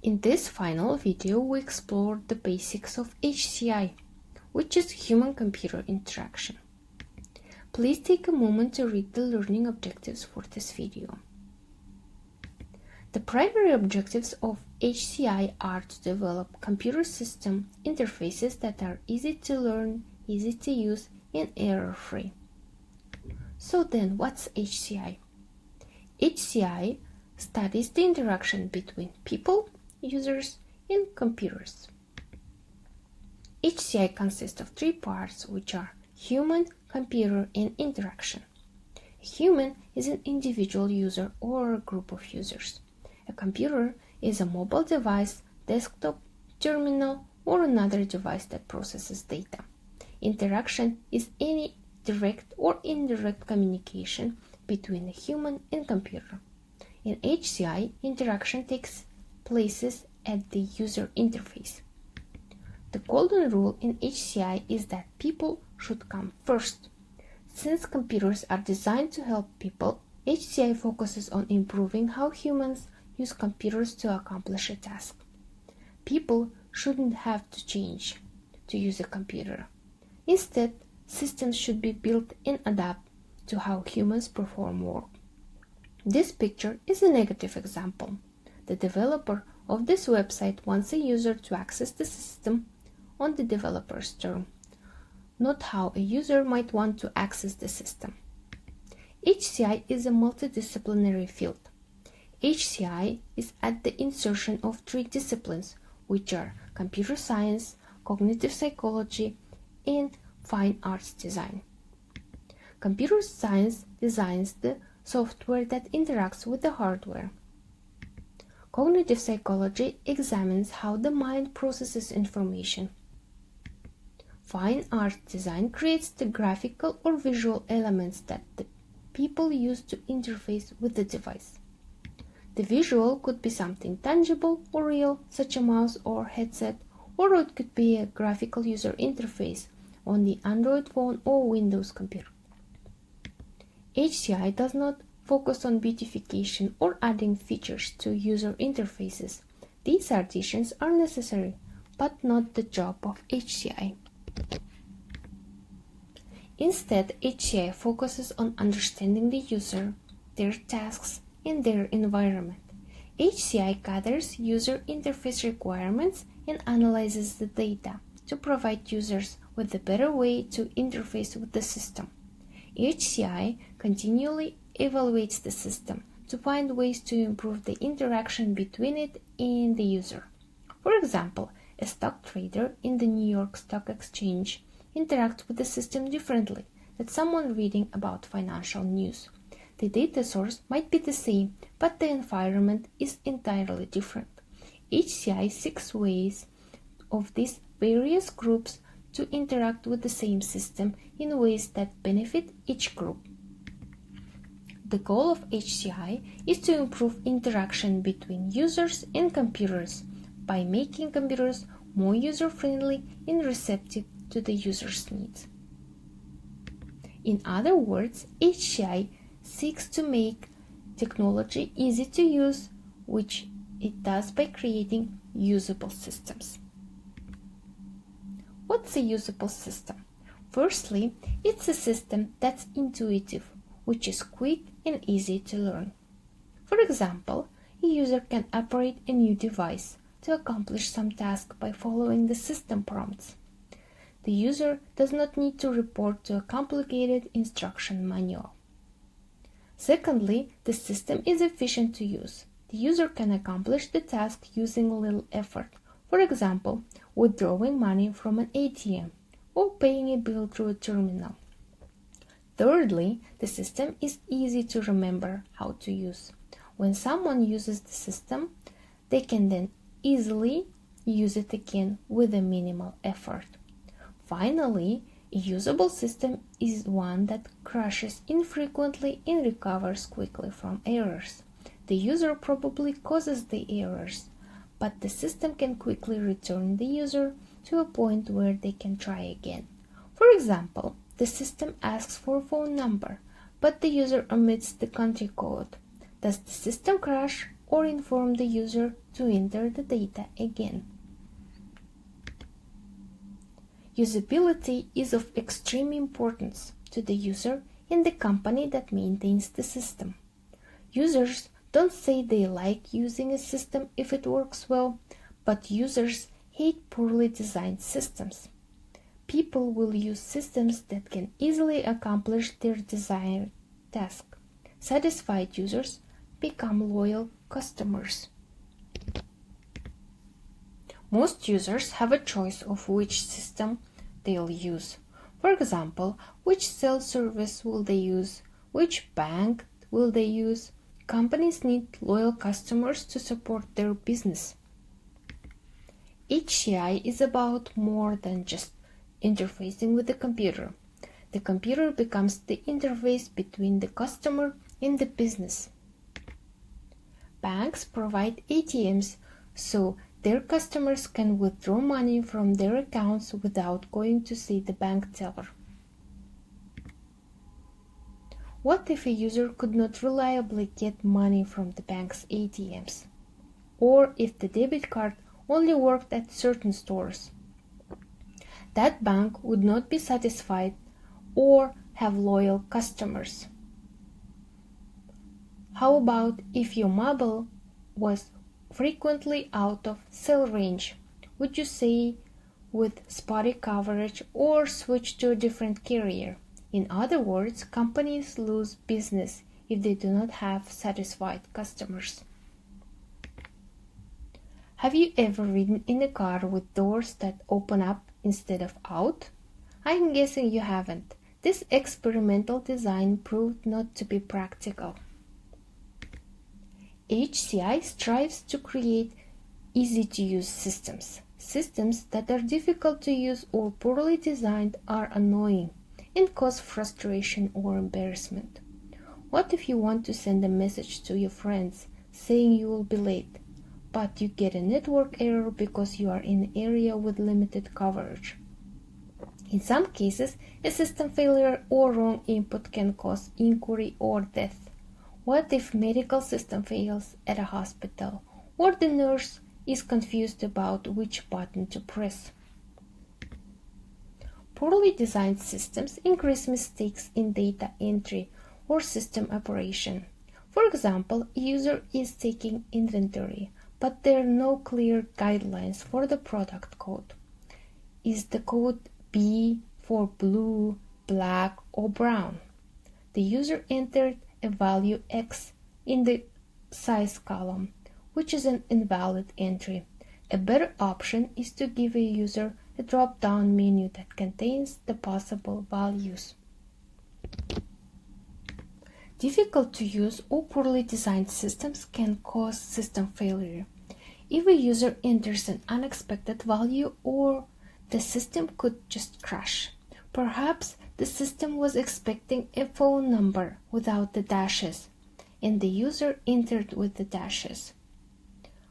In this final video, we explored the basics of HCI, which is human-computer interaction. Please take a moment to read the learning objectives for this video. The primary objectives of HCI are to develop computer system interfaces that are easy to learn, easy to use, and error-free. So then, what's HCI? HCI studies the interaction between people, users, and computers. HCI consists of three parts, which are human, computer, and interaction. A human is an individual user or a group of users. A computer is a mobile device, desktop, terminal, or another device that processes data. Interaction is any direct or indirect communication between a human and computer. In HCI, interaction takes place at the user interface. The golden rule in HCI is that people should come first. Since computers are designed to help people, HCI focuses on improving how humans use computers to accomplish a task. People shouldn't have to change to use a computer. Instead, systems should be built and adapt to how humans perform work. This picture is a negative example. The developer of this website wants a user to access the system on the developer's term, not how a user might want to access the system. HCI is a multidisciplinary field. HCI is at the insertion of three disciplines, which are computer science, cognitive psychology, and fine arts design. Computer science designs the software that interacts with the hardware. Cognitive psychology examines how the mind processes information. Fine art design creates the graphical or visual elements that the people use to interface with the device. The visual could be something tangible or real, such a mouse or headset, or it could be a graphical user interface on the Android phone or Windows computer. HCI does not focus on beautification or adding features to user interfaces. These additions are necessary, but not the job of HCI. Instead, HCI focuses on understanding the user, their tasks, and their environment. HCI gathers user interface requirements and analyzes the data to provide users with a better way to interface with the system. HCI continually evaluates the system to find ways to improve the interaction between it and the user. For example, a stock trader in the New York Stock Exchange interacts with the system differently than someone reading about financial news. The data source might be the same, but the environment is entirely different. HCI seeks ways of these various groups to interact with the same system in ways that benefit each group. The goal of HCI is to improve interaction between users and computers by making computers more user-friendly and receptive to the user's needs. In other words, HCI seeks to make technology easy to use, which it does by creating usable systems. What's a usable system? Firstly, it's a system that's intuitive, which is quick and easy to learn. For example, a user can operate a new device to accomplish some task by following the system prompts. The user does not need to report to a complicated instruction manual. Secondly, the system is efficient to use. The user can accomplish the task using little effort. For example, withdrawing money from an ATM or paying a bill through a terminal. Thirdly, the system is easy to remember how to use. When someone uses the system, they can then easily use it again with a minimal effort. Finally, a usable system is one that crashes infrequently and recovers quickly from errors. The user probably causes the errors, but the system can quickly return the user to a point where they can try again. For example, the system asks for a phone number, but the user omits the country code. Does the system crash? or inform the user to enter the data again. Usability is of extreme importance to the user and the company that maintains the system. Users don't say they like using a system if it works well, but users hate poorly designed systems. People will use systems that can easily accomplish their desired task. Satisfied users become loyal customers. Most users have a choice of which system they'll use. For example, which cell service will they use, which bank will they use. Companies need loyal customers to support their business. HCI is about more than just interfacing with the computer. The computer becomes the interface between the customer and the business. Banks provide ATMs so their customers can withdraw money from their accounts without going to see the bank teller. What if a user could not reliably get money from the bank's ATMs? Or if the debit card only worked at certain stores? That bank would not be satisfied or have loyal customers. How about if your mobile was frequently out of cell range? Would you say with spotty coverage or switch to a different carrier? In other words, companies lose business if they do not have satisfied customers. Have you ever ridden in a car with doors that open up instead of out? I'm guessing you haven't. This experimental design proved not to be practical. HCI strives to create easy-to-use systems. Systems that are difficult to use or poorly designed are annoying and cause frustration or embarrassment. What if you want to send a message to your friends saying you will be late, but you get a network error because you are in an area with limited coverage? In some cases, a system failure or wrong input can cause injury or death. What if medical system fails at a hospital or the nurse is confused about which button to press? Poorly designed systems increase mistakes in data entry or system operation. For example, a user is taking inventory, but there are no clear guidelines for the product code. Is the code B for blue, black, or brown? The user entered a value X in the size column, which is an invalid entry. A better option is to give a user a drop-down menu that contains the possible values. Difficult to use or poorly designed systems can cause system failure. If a user enters an unexpected value, or the system could just crash. Perhaps the system was expecting a phone number without the dashes, and the user entered with the dashes.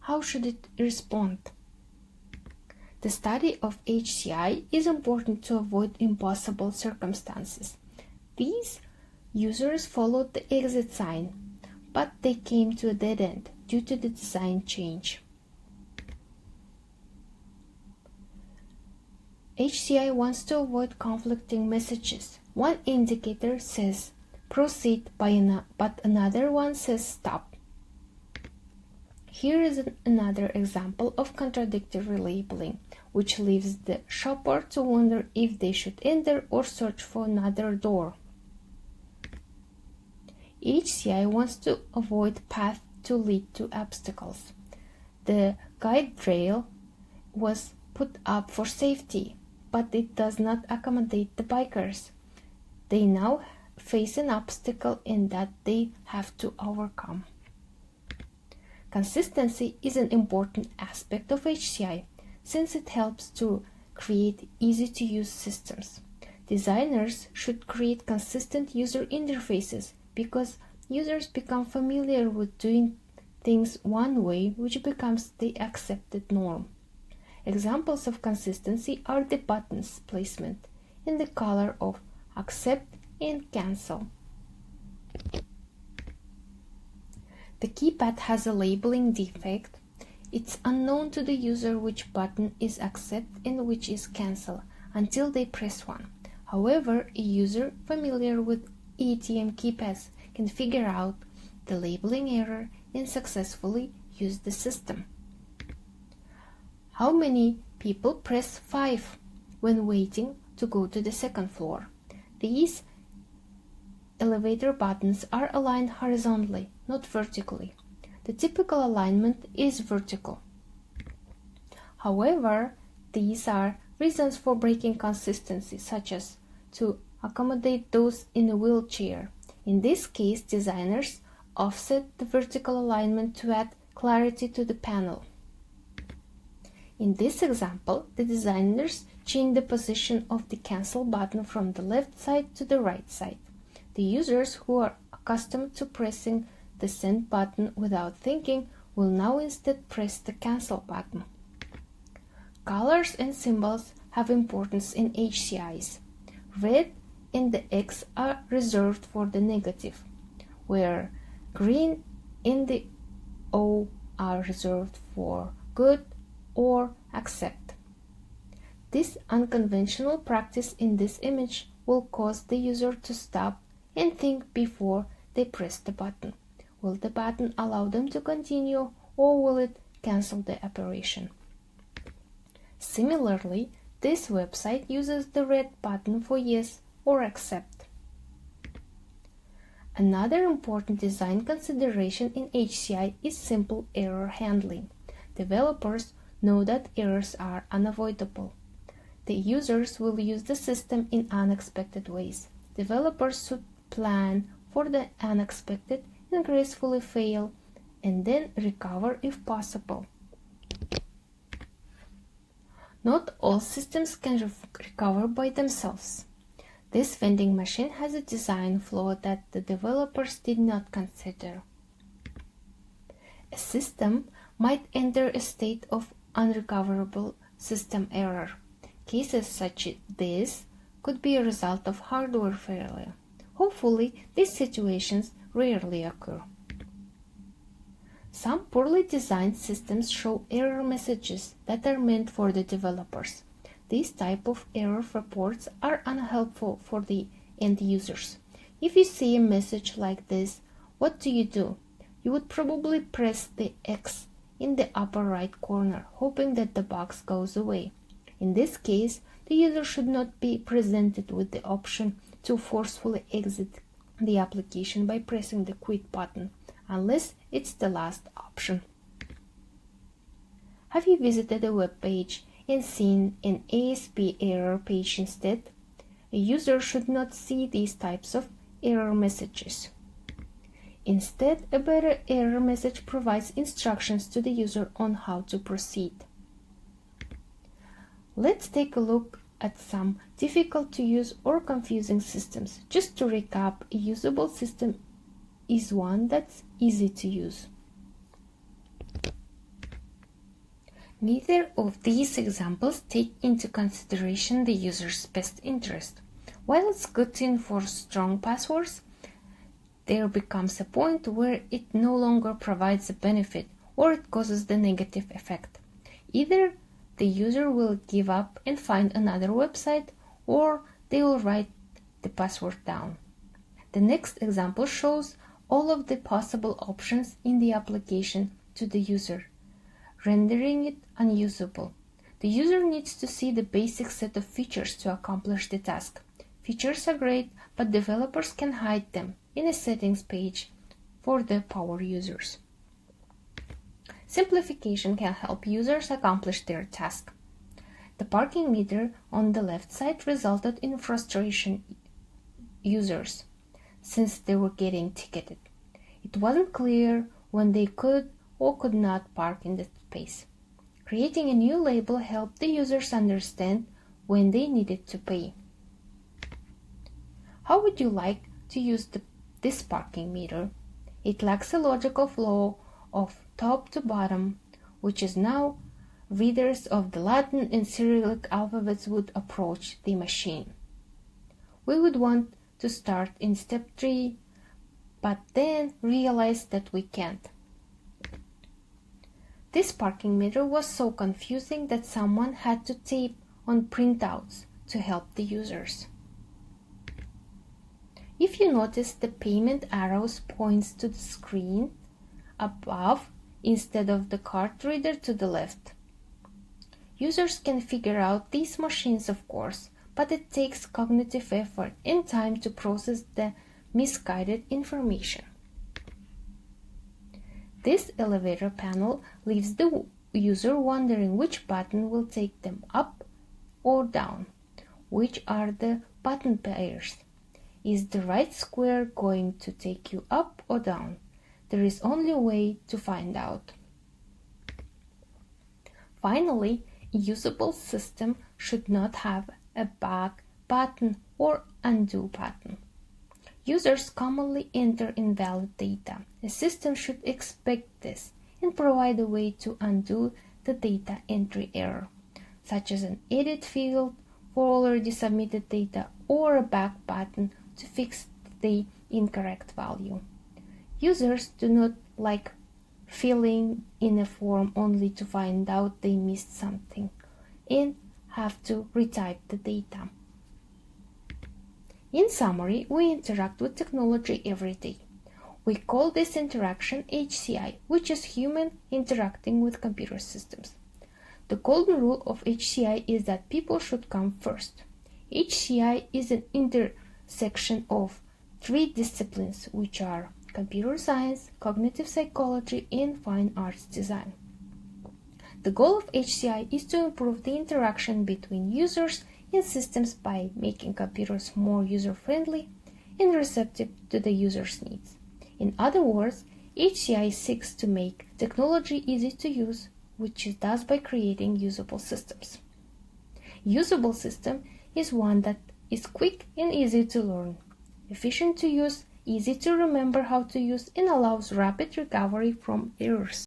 How should it respond? The study of HCI is important to avoid impossible circumstances. These users followed the exit sign, but they came to a dead end due to the design change. HCI wants to avoid conflicting messages. One indicator says proceed, but another one says stop. Here is another example of contradictory labeling, which leaves the shopper to wonder if they should enter or search for another door. HCI wants to avoid paths to lead to obstacles. The guide rail was put up for safety, but it does not accommodate the bikers. They now face an obstacle in that they have to overcome. Consistency is an important aspect of HCI since it helps to create easy-to-use systems. Designers should create consistent user interfaces because users become familiar with doing things one way, which becomes the accepted norm. Examples of consistency are the buttons placement and the color of accept and cancel. The keypad has a labeling defect. It's unknown to the user which button is accept and which is cancel until they press one. However, a user familiar with ATM keypads can figure out the labeling error and successfully use the system. How many people press 5 when waiting to go to the second floor? These elevator buttons are aligned horizontally, not vertically. The typical alignment is vertical. However, these are reasons for breaking consistency, such as to accommodate those in a wheelchair. In this case, designers offset the vertical alignment to add clarity to the panel. In this example, the designers changed the position of the cancel button from the left side to the right side. The users who are accustomed to pressing the send button without thinking will now instead press the cancel button. Colors and symbols have importance in HCIs. Red and the X are reserved for the negative, where green and the O are reserved for good or accept. This unconventional practice in this image will cause the user to stop and think before they press the button. Will the button allow them to continue, or will it cancel the operation? Similarly, this website uses the red button for yes or accept. Another important design consideration in HCI is simple error handling. Developers know that errors are unavoidable. The users will use the system in unexpected ways. Developers should plan for the unexpected and gracefully fail, and then recover if possible. Not all systems can recover by themselves. This vending machine has a design flaw that the developers did not consider. A system might enter a state of unrecoverable system error. Cases such as this could be a result of hardware failure. Hopefully, these situations rarely occur. Some poorly designed systems show error messages that are meant for the developers. These type of error reports are unhelpful for the end users. If you see a message like this, what do? You would probably press the X in the upper right corner, hoping that the box goes away. In this case, the user should not be presented with the option to forcefully exit the application by pressing the quit button, unless it's the last option. Have you visited a web page and seen an ASP error page instead? A user should not see these types of error messages. Instead, a better error message provides instructions to the user on how to proceed. Let's take a look at some difficult to use or confusing systems. Just to recap, a usable system is one that's easy to use. Neither of these examples take into consideration the user's best interest. While it's good to enforce strong passwords, there becomes a point where it no longer provides a benefit or it causes the negative effect. Either the user will give up and find another website, or they will write the password down. The next example shows all of the possible options in the application to the user, rendering it unusable. The user needs to see the basic set of features to accomplish the task. Features are great, but developers can hide them in a settings page for the power users. Simplification can help users accomplish their task. The parking meter on the left side resulted in frustration users since they were getting ticketed. It wasn't clear when they could or could not park in the space. Creating a new label helped the users understand when they needed to pay. How would you like to use this parking meter? It lacks a logical flow of top to bottom, which is now readers of the Latin and Cyrillic alphabets would approach the machine. We would want to start in step 3 but then realized that we can't. This parking meter was so confusing that someone had to tape on printouts to help the users. If you notice, the payment arrows points to the screen above instead of the card reader to the left. Users can figure out these machines, of course, but it takes cognitive effort and time to process the misguided information. This elevator panel leaves the user wondering which button will take them up or down. Which are the button pairs? Is the right square going to take you up or down? There is only a way to find out. Finally, a usable system should not have a back button or undo button. Users commonly enter invalid data. A system should expect this and provide a way to undo the data entry error, such as an edit field for already submitted data or a back button to fix the incorrect value. Users do not like filling in a form only to find out they missed something and have to retype the data. In summary, we interact with technology every day. We call this interaction HCI, which is human interacting with computer systems. The golden rule of HCI is that people should come first. HCI is an intersection of three disciplines, which are computer science, cognitive psychology, and fine arts design. The goal of HCI is to improve the interaction between users and systems by making computers more user-friendly and receptive to the user's needs. In other words, HCI seeks to make technology easy to use, which it does by creating usable systems. Usable system is one that is quick and easy to learn, efficient to use, easy to remember how to use, and allows rapid recovery from errors.